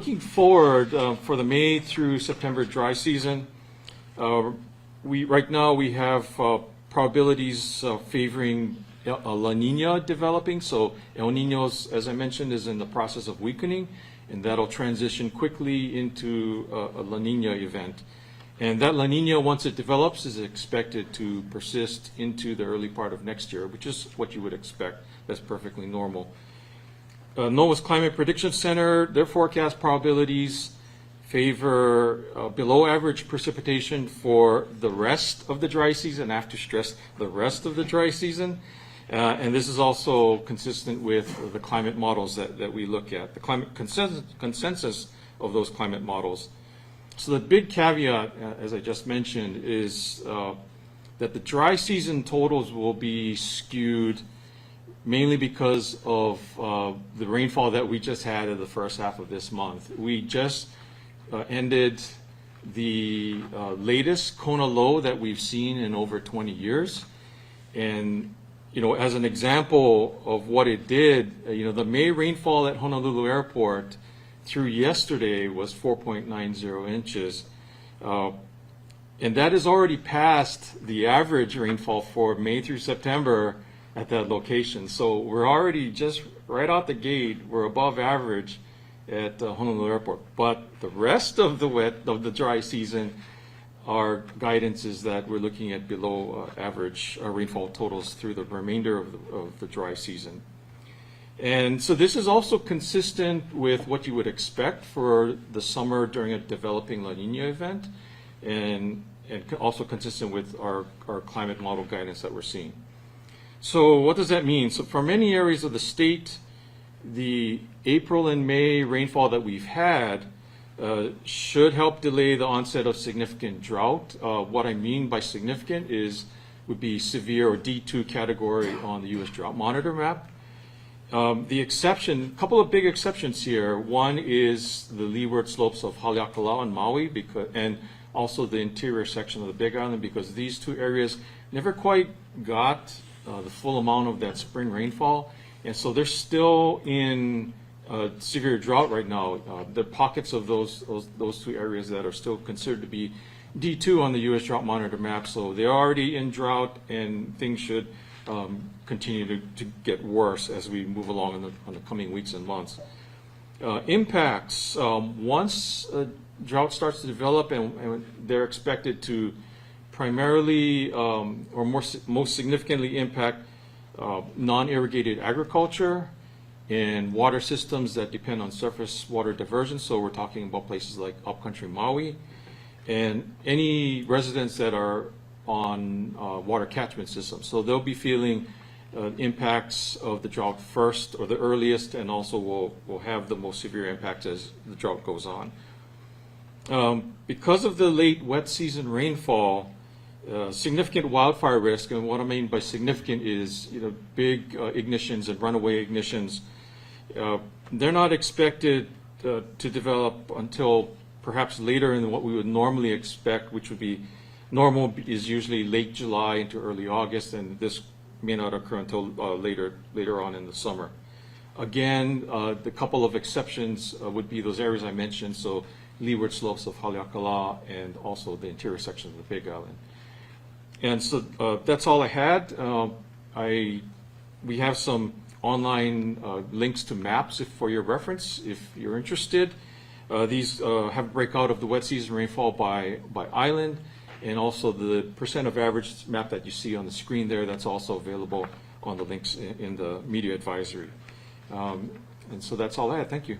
looking forward for the May through September dry season, right now we have probabilities favoring a La Nina developing. So El Nino, as I mentioned, is in the process of weakening, and that'll transition quickly into a La Nina event. And that La Nina, once it develops, is expected to persist into the early part of next year, which is what you would expect. That's perfectly normal. NOAA's Climate Prediction Center, their forecast probabilities favor below average precipitation for the rest of the dry season. I have to stress the rest of the dry season. And this is also consistent with the climate models that we look at, the climate consensus of those climate models. So the big caveat, as I just mentioned, is that the dry season totals will be skewed mainly because of the rainfall that we just had in the first half of this month. We just ended the latest Kona low that we've seen in over 20 years. And, you know, as an example of what it did, you know, the May rainfall at Honolulu Airport through yesterday was 4.90 inches. And that has already passed the average rainfall for May through September at that location. So we're already just right out the gate, we're above average at Honolulu Airport. But the rest of the dry season, our guidance is that we're looking at below average rainfall totals through the remainder of the dry season. And so this is also consistent with what you would expect for the summer during a developing La Nina event, and also consistent with our climate model guidance that we're seeing. So what does that mean? So for many areas of the state, the April and May rainfall that we've had should help delay the onset of significant drought. What I mean by significant would be severe or D2 category on the U.S. Drought Monitor map. The exception, a couple of big exceptions here. One is the leeward slopes of Haleakala and Maui, and also the interior section of the Big Island, because these two areas never quite got the full amount of that spring rainfall, and so they're still in severe drought right now. There are pockets of those two areas that are still considered to be D2 on the U.S. Drought Monitor map, so they're already in drought, and things should continue to get worse as we move along in the coming weeks and months. Impacts, once drought starts to develop, and they're expected to primarily or most significantly impact non-irrigated agriculture and water systems that depend on surface water diversion. So we're talking about places like upcountry Maui, and any residents that are on water catchment systems. So they'll be feeling impacts of the drought first, or the earliest, and also will have the most severe impacts as the drought goes on. Because of the late wet season rainfall, significant wildfire risk, and what I mean by significant is, you know, big ignitions and runaway ignitions, they're not expected to develop until perhaps later in what we would normally expect, which would be normal is usually late July into early August, and this may not occur until later on in the summer. Again, the couple of exceptions would be those areas I mentioned, so leeward slopes of Haleakala and also the interior section of the Big Island. And so that's all I had. We have some online links to maps for your reference if you're interested. These have a breakout of the wet season rainfall by island, and also the percent of average map that you see on the screen there. That's also available on the links in the media advisory. And so that's all I had. Thank you.